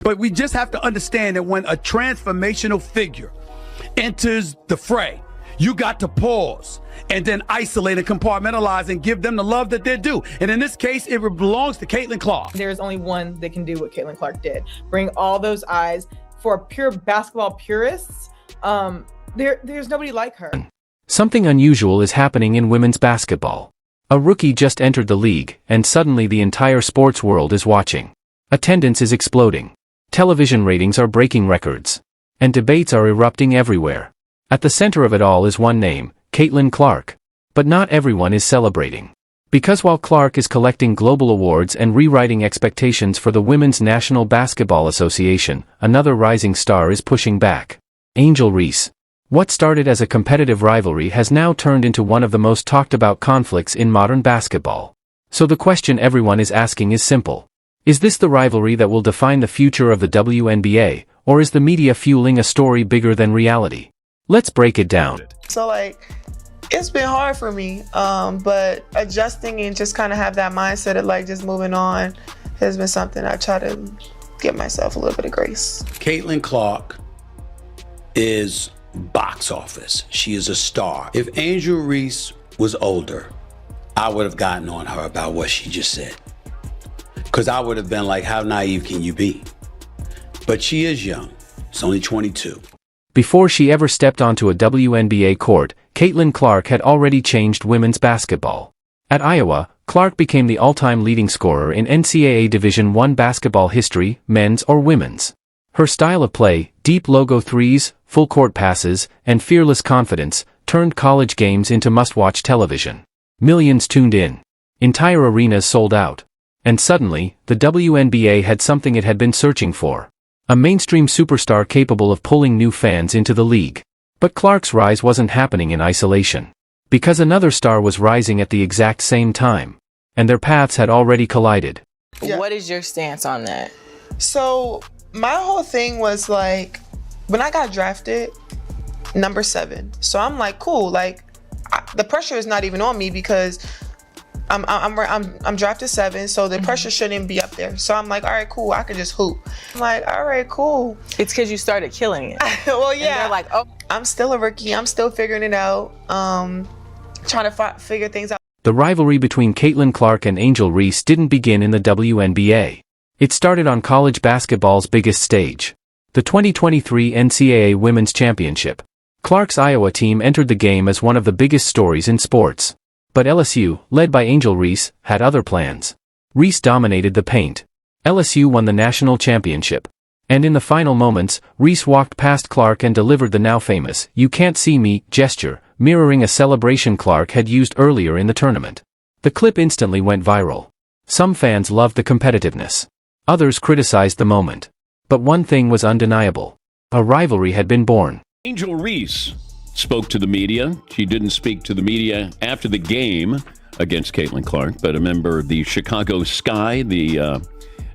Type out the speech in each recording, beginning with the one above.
But we just have to understand that when a transformational figure enters the fray, you got to pause and then isolate and compartmentalize and give them the love that they're due. And in this case, it belongs to Caitlin Clark. There's only one that can do what Caitlin Clark did. Bring all those eyes. For pure basketball purists, there's nobody like her. Something unusual is happening in women's basketball. A rookie just entered the league, and suddenly the entire sports world is watching. Attendance is exploding. Television ratings are breaking records. And debates are erupting everywhere. At the center of it all is one name, Caitlin Clark. But not everyone is celebrating. Because while Clark is collecting global awards and rewriting expectations for the Women's National Basketball Association, another rising star is pushing back. Angel Reese. What started as a competitive rivalry has now turned into one of the most talked about conflicts in modern basketball. So the question everyone is asking is simple. Is this the rivalry that will define the future of the WNBA, or is the media fueling a story bigger than reality? Let's break it down. So it's been hard for me, but adjusting and just kind of have that mindset of just moving on has been something I try to give myself a little bit of grace. Caitlin Clark is box office. She is a star. If Angel Reese was older, I would have gotten on her about what she just said. Because I would have been like, how naive can you be? But she is young. She's only 22. Before she ever stepped onto a WNBA court, Caitlin Clark had already changed women's basketball. At Iowa, Clark became the all-time leading scorer in NCAA Division I basketball history, men's or women's. Her style of play, deep logo threes, full-court passes, and fearless confidence, turned college games into must-watch television. Millions tuned in. Entire arenas sold out. And suddenly, the WNBA had something it had been searching for. A mainstream superstar capable of pulling new fans into the league. But Clark's rise wasn't happening in isolation. Because another star was rising at the exact same time. And their paths had already collided. Yeah. What is your stance on that? So, my whole thing was when I got drafted, number 7. So I'm cool. The pressure is not even on me because I'm drafted 7, so the pressure shouldn't be up there. So I'm all right, cool, I can just hoop. I'm all right, cool. It's because you started killing it. Well, yeah. And they're oh. I'm still a rookie. I'm still figuring it out. Trying to figure things out. The rivalry between Caitlin Clark and Angel Reese didn't begin in the WNBA. It started on college basketball's biggest stage. The 2023 NCAA Women's Championship. Clark's Iowa team entered the game as one of the biggest stories in sports. But LSU, led by Angel Reese, had other plans. Reese dominated the paint. LSU won the national championship. And in the final moments, Reese walked past Clark and delivered the now famous, "You can't see me" gesture, mirroring a celebration Clark had used earlier in the tournament. The clip instantly went viral. Some fans loved the competitiveness. Others criticized the moment. But one thing was undeniable. A rivalry had been born. Angel Reese spoke to the media. She didn't speak to the media after the game against Caitlin Clark, but a member of the Chicago Sky, the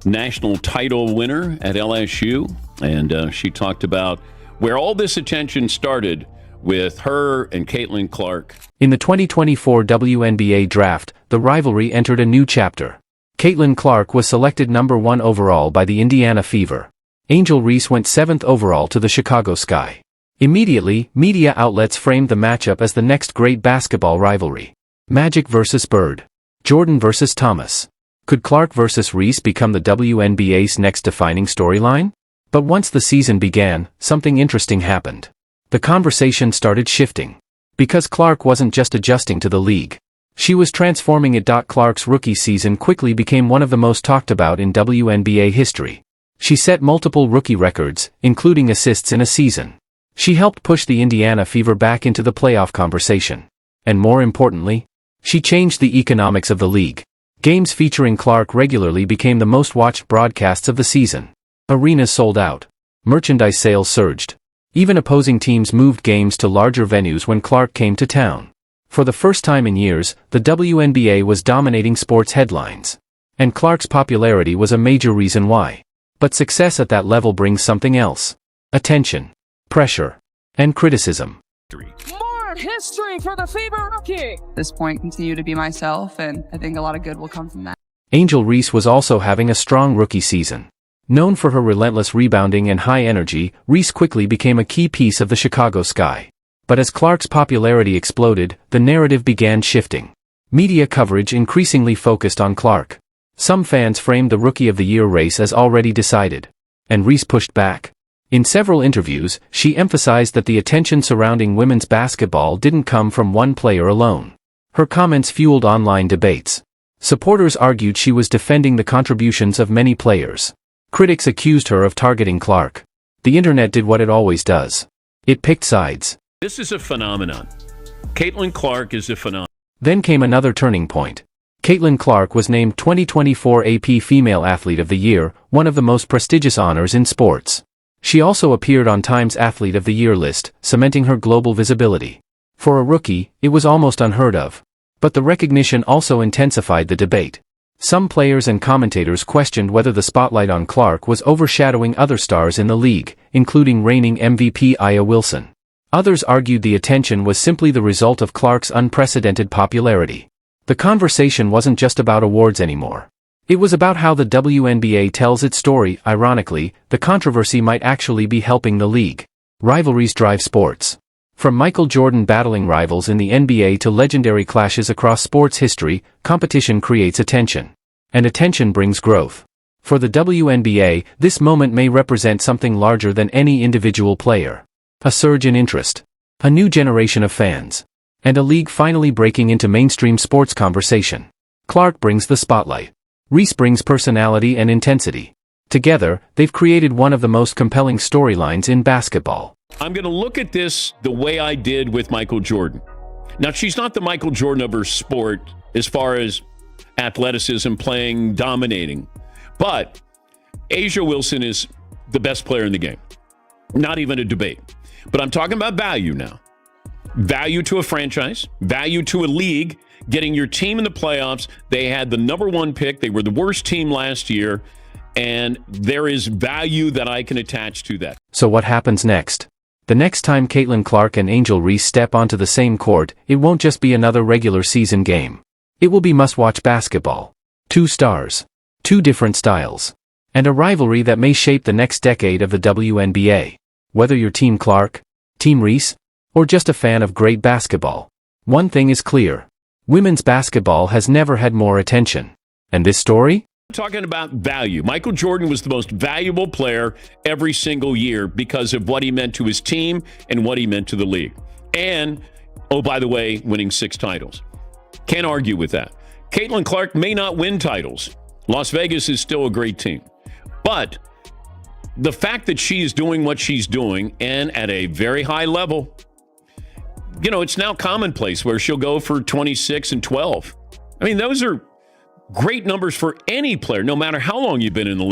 national title winner at LSU, and she talked about where all this attention started with her and Caitlin Clark. In the 2024 WNBA draft, the rivalry entered a new chapter. Caitlin Clark was selected number 1 overall by the Indiana Fever. Angel Reese went 7th overall to the Chicago Sky. Immediately, media outlets framed the matchup as the next great basketball rivalry. Magic versus Bird. Jordan versus Thomas. Could Clark versus Reese become the WNBA's next defining storyline? But once the season began, something interesting happened. The conversation started shifting. Because Clark wasn't just adjusting to the league. She was transforming it. Clark's rookie season quickly became one of the most talked about in WNBA history. She set multiple rookie records, including assists in a season. She helped push the Indiana Fever back into the playoff conversation. And more importantly, she changed the economics of the league. Games featuring Clark regularly became the most watched broadcasts of the season. Arenas sold out. Merchandise sales surged. Even opposing teams moved games to larger venues when Clark came to town. For the first time in years, the WNBA was dominating sports headlines. And Clark's popularity was a major reason why. But success at that level brings something else. Attention. Pressure. And criticism. More history for the Fever rookie. At this point, continue to be myself, and I think a lot of good will come from that. Angel Reese was also having a strong rookie season. Known for her relentless rebounding and high energy, Reese quickly became a key piece of the Chicago Sky. But as Clark's popularity exploded, the narrative began shifting. Media coverage increasingly focused on Clark. Some fans framed the Rookie of the Year race as already decided. And Reese pushed back. In several interviews, she emphasized that the attention surrounding women's basketball didn't come from one player alone. Her comments fueled online debates. Supporters argued she was defending the contributions of many players. Critics accused her of targeting Clark. The internet did what it always does. It picked sides. This is a phenomenon. Caitlin Clark is a phenomenon. Then came another turning point. Caitlin Clark was named 2024 AP Female Athlete of the Year, one of the most prestigious honors in sports. She also appeared on Time's Athlete of the Year list, cementing her global visibility. For a rookie, it was almost unheard of. But the recognition also intensified the debate. Some players and commentators questioned whether the spotlight on Clark was overshadowing other stars in the league, including reigning MVP Aya Wilson. Others argued the attention was simply the result of Clark's unprecedented popularity. The conversation wasn't just about awards anymore. It was about how the WNBA tells its story. Ironically, the controversy might actually be helping the league. Rivalries drive sports. From Michael Jordan battling rivals in the NBA to legendary clashes across sports history, competition creates attention. And attention brings growth. For the WNBA, this moment may represent something larger than any individual player. A surge in interest. A new generation of fans. And a league finally breaking into mainstream sports conversation. Clark brings the spotlight. Reese brings personality and intensity. Together, they've created one of the most compelling storylines in basketball. I'm going to look at this the way I did with Michael Jordan. Now, she's not the Michael Jordan of her sport as far as athleticism, playing, dominating. But Angel Wilson is the best player in the game. Not even a debate. But I'm talking about value now. Value to a franchise, value to a league, getting your team in the playoffs. They had the number one pick. They were the worst team last year. And there is value that I can attach to that. So what happens next? The next time Caitlin Clark and Angel Reese step onto the same court, it won't just be another regular season game. It will be must-watch basketball. 2 stars. 2 different styles. And a rivalry that may shape the next decade of the WNBA. Whether you're Team Clark, Team Reese, or just a fan of great basketball, one thing is clear. Women's basketball has never had more attention. And this story? I'm talking about value. Michael Jordan was the most valuable player every single year because of what he meant to his team and what he meant to the league. And, oh, by the way, winning 6 titles. Can't argue with that. Caitlin Clark may not win titles. Las Vegas is still a great team. But the fact that she is doing what she's doing and at a very high level, you know, it's now commonplace where she'll go for 26 and 12. I mean, those are great numbers for any player, no matter how long you've been in the league.